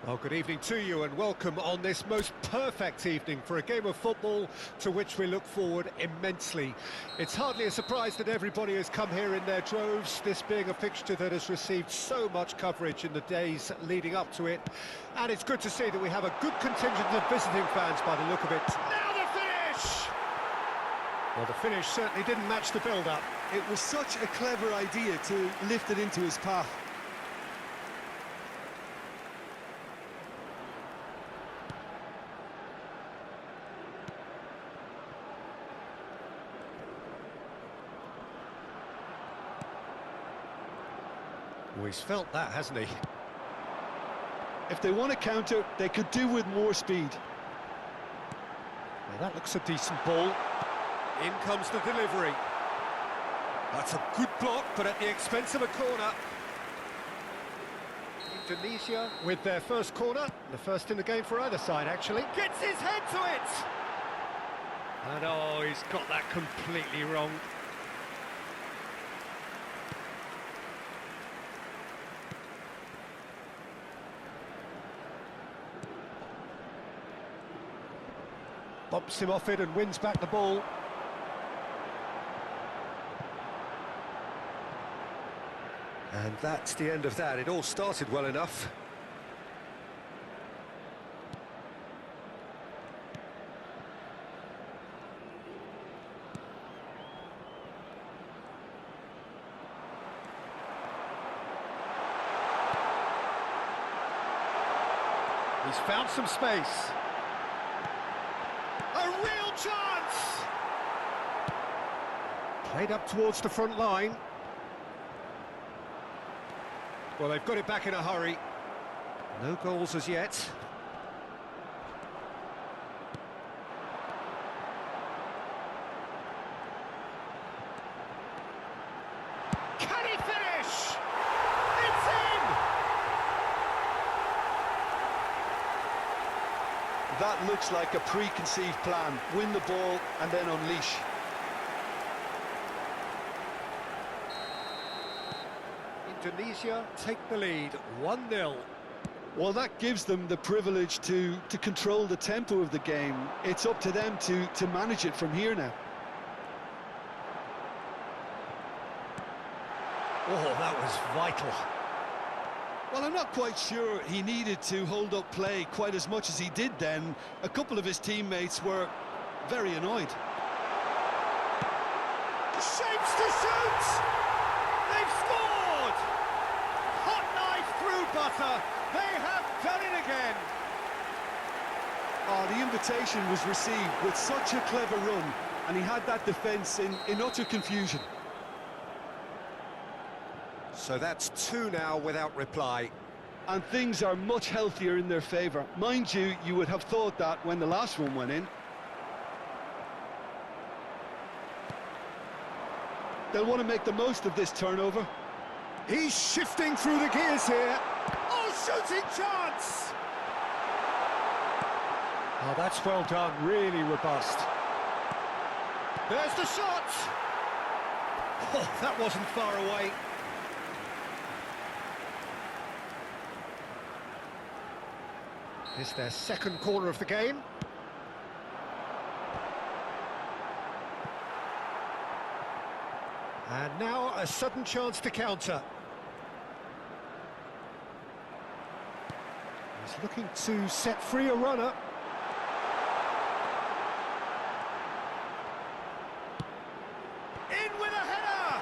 Well, good evening to you and welcome on this most perfect evening for a game of football to which we look forward immensely. It's hardly a surprise that everybody has come here in their droves, this being a fixture that has received so much coverage in the days leading up to it. And it's good to see that we have a good contingent of visiting fans by the look of it. Now the finish! Well, the finish certainly didn't match the build-up. It was such a clever idea to lift it into his path. Well, he's felt that, hasn't he? If they want to counter, they could do with more speed. Well, that looks a decent ball. In comes the delivery. That's a good block, but at the expense of a corner. Indonesia with their first corner, the first in the game for either side, actually. Gets his head to it! And oh, he's got that completely wrong. Bumps him off it and wins back the ball. And that's the end of that. It all started well enough. He's found some space. A real chance! Played up towards the front line. Well, they've got it back in a hurry. No goals as yet. Can he finish? It's in! That looks like a preconceived plan. Win the ball and then unleash. Indonesia take the lead, 1-0. Well, that gives them the privilege to control the tempo of the game. It's up to them to manage it from here now. Oh, that was vital. Well, I'm not quite sure he needed to hold up play quite as much as he did then. A couple of his teammates were very annoyed. Shapes to shoot! They've scored! Hot knife through butter. They have done it again. Oh, the invitation was received with such a clever run, and he had that defence in utter confusion. So that's two now without reply. And things are much healthier in their favour. Mind you, you would have thought that when the last one went in. They'll want to make the most of this turnover. He's shifting through the gears here. Oh, shooting chance! Oh, that's well done, really robust. There's the shot! Oh, that wasn't far away. It's their second corner of the game. And now a sudden chance to counter. He's looking to set free a runner. In with a header!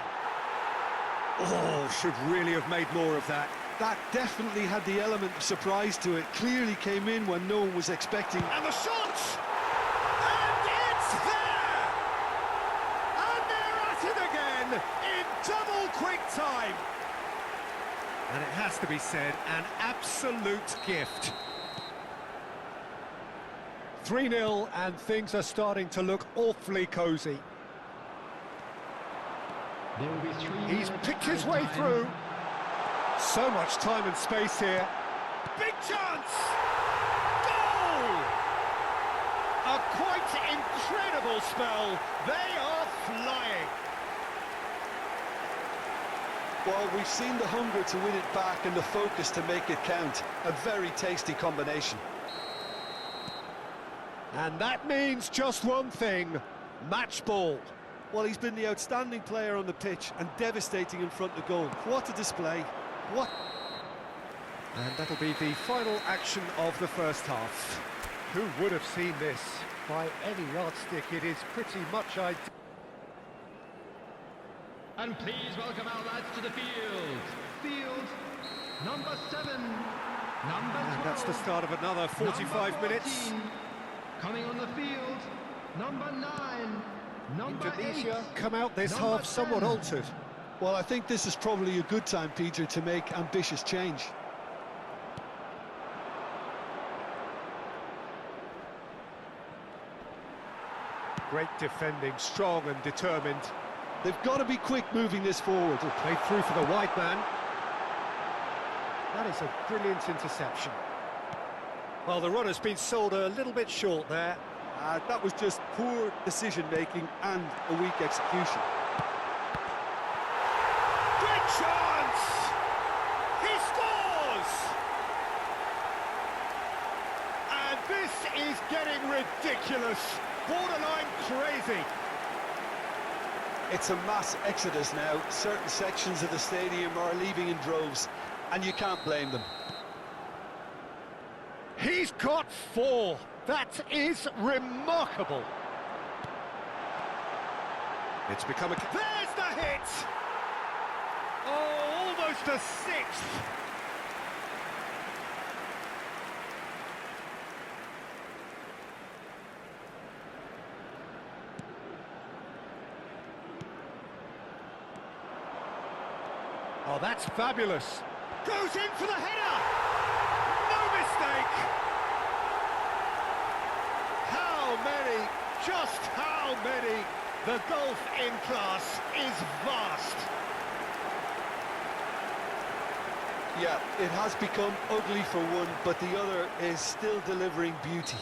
Oh, should really have made more of that. That definitely had the element of surprise to it. Clearly came in when no one was expecting. And the shot! And it's there! And they're at it again in double quick time. And it has to be said, an absolute gift. 3-0 and things are starting to look awfully cosy. He's picked his way through. So much time and space here. Big chance! Goal! A quite incredible spell. They are flying. Well, we've seen the hunger to win it back and the focus to make it count. A very tasty combination. And that means just one thing, match ball. Well, he's been the outstanding player on the pitch and devastating in front of goal. What a display. What? And that'll be the final action of the first half. Who would have seen this? By any yardstick, it is pretty much ideal. And please welcome our lads to the field. Field number 7, number 12. And that's the start of another 45 number 14, minutes. Coming on the field, number 9, number Indonesia 8. come out this number half somewhat 10. altered. Well, I think this is probably a good time, Peter, to make ambitious change. Great defending, strong and determined. They've got to be quick moving this forward. Played through for the wide man. That is a brilliant interception. Well, the runner's been sold a little bit short there. That was just poor decision-making and a weak execution. Great chance! He scores! And this is getting ridiculous. Borderline crazy. It's a mass exodus now. Certain sections of the stadium are leaving in droves, and you can't blame them. He's got 4. That is remarkable. It's become a... There's the hit! Oh, almost a 6th. Oh, that's fabulous. Goes in for the header! No mistake! How many, just how many? The gulf in class is vast. Yeah, it has become ugly for one, but the other is still delivering beauty.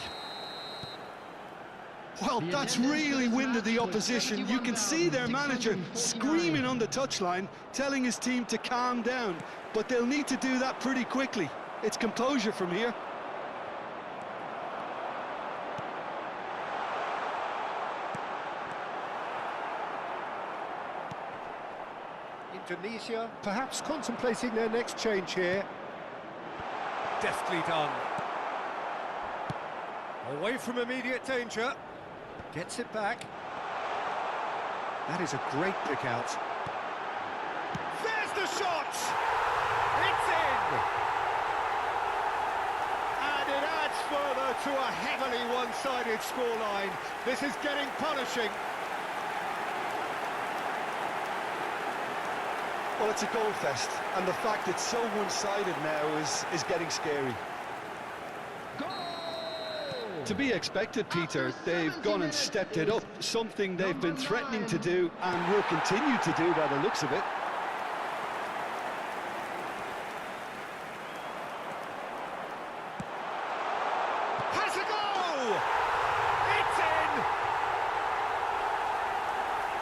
Well, that's really winded the opposition. You can see their manager screaming on the touchline, telling his team to calm down. But they'll need to do that pretty quickly. It's composure from here. Indonesia perhaps contemplating their next change here. Deftly done. Away from immediate danger. Gets it back. That is a great pick out. There's the shot! It's in! And it adds further to a heavily one-sided scoreline. This is getting punishing. Well, it's a goal fest, and the fact it's so one-sided now is getting scary. To be expected, Peter. They've gone and stepped it up, something they've been threatening to do and will continue to do by the looks of it. Has a go! It's in!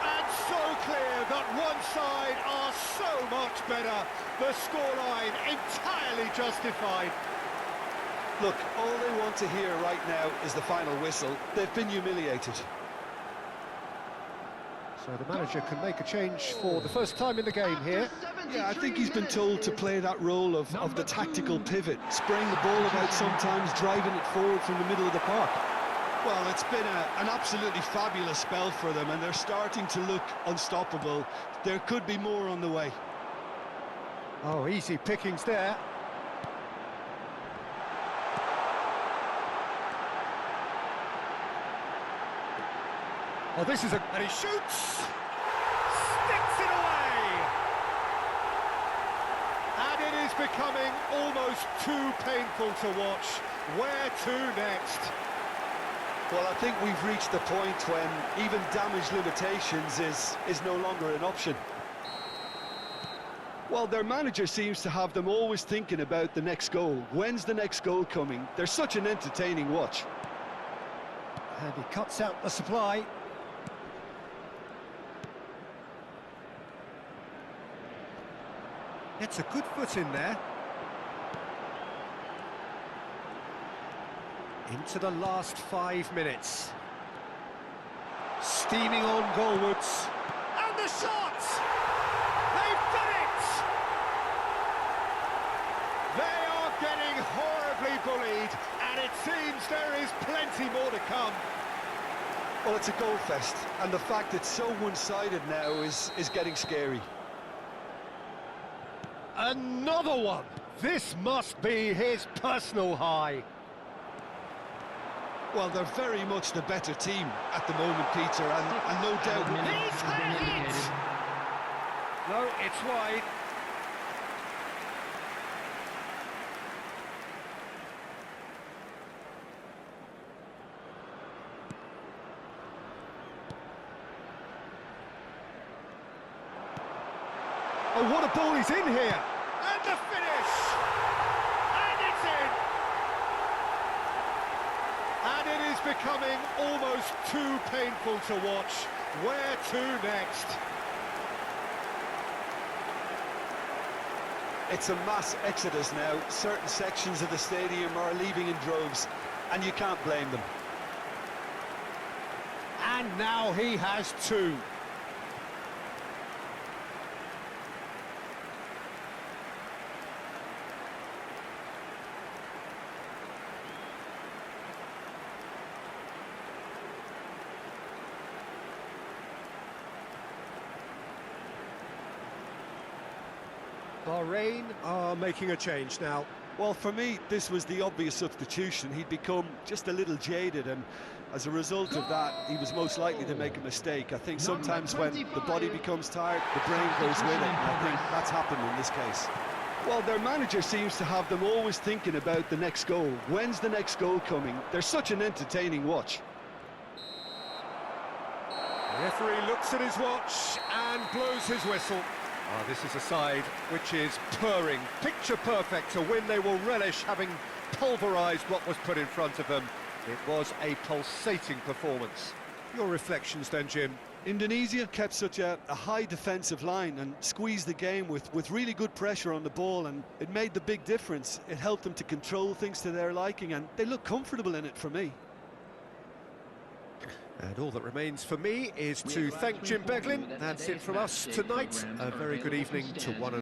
And so clear that one side are so much better. The scoreline entirely justified. Look, all they want to hear right now is the final whistle. They've been humiliated. So the manager can make a change for the first time in the game here. Yeah, I think he's been told to play that role of the tactical pivot, spraying the ball about sometimes, driving it forward from the middle of the park. Well, it's been an absolutely fabulous spell for them, and they're starting to look unstoppable. There could be more on the way. Oh, easy pickings there. Oh, this is a... And he shoots! Sticks it away! And it is becoming almost too painful to watch. Where to next? Well, I think we've reached the point when even damage limitations is no longer an option. Well, their manager seems to have them always thinking about the next goal. When's the next goal coming? They're such an entertaining watch. And he cuts out the supply. Gets a good foot in there. Into the last 5 minutes. Steaming on goalwards. And the shot! They've done it! They are getting horribly bullied, and it seems there is plenty more to come. Well, it's a goal fest, and the fact it's so one-sided now is getting scary. Another one! This must be his personal high. Well, they're very much the better team at the moment, Peter, and no doubt... He's had it! No, it's wide. Oh, what a ball he's in here! And the finish! And it's in! And it is becoming almost too painful to watch. Where to next? It's a mass exodus now. Certain sections of the stadium are leaving in droves, and you can't blame them. And now he has two. Bahrain are making a change now. Well, for me, this was the obvious substitution. He'd become just a little jaded, and as a result of that, he was most likely to make a mistake. I think sometimes when the body becomes tired, the brain goes with it, and I think that's happened in this case. Well, their manager seems to have them always thinking about the next goal. When's the next goal coming? They're such an entertaining watch. The referee looks at his watch and blows his whistle. Ah, this is a side which is purring, picture perfect, a win they will relish, having pulverised what was put in front of them. It was a pulsating performance. Your reflections then, Jim? Indonesia kept such a high defensive line and squeezed the game with really good pressure on the ball, and it made the big difference. It helped them to control things to their liking, and they look comfortable in it for me. And all that remains for me is to thank Jim Beglin. That's it from us tonight. A very good evening to one and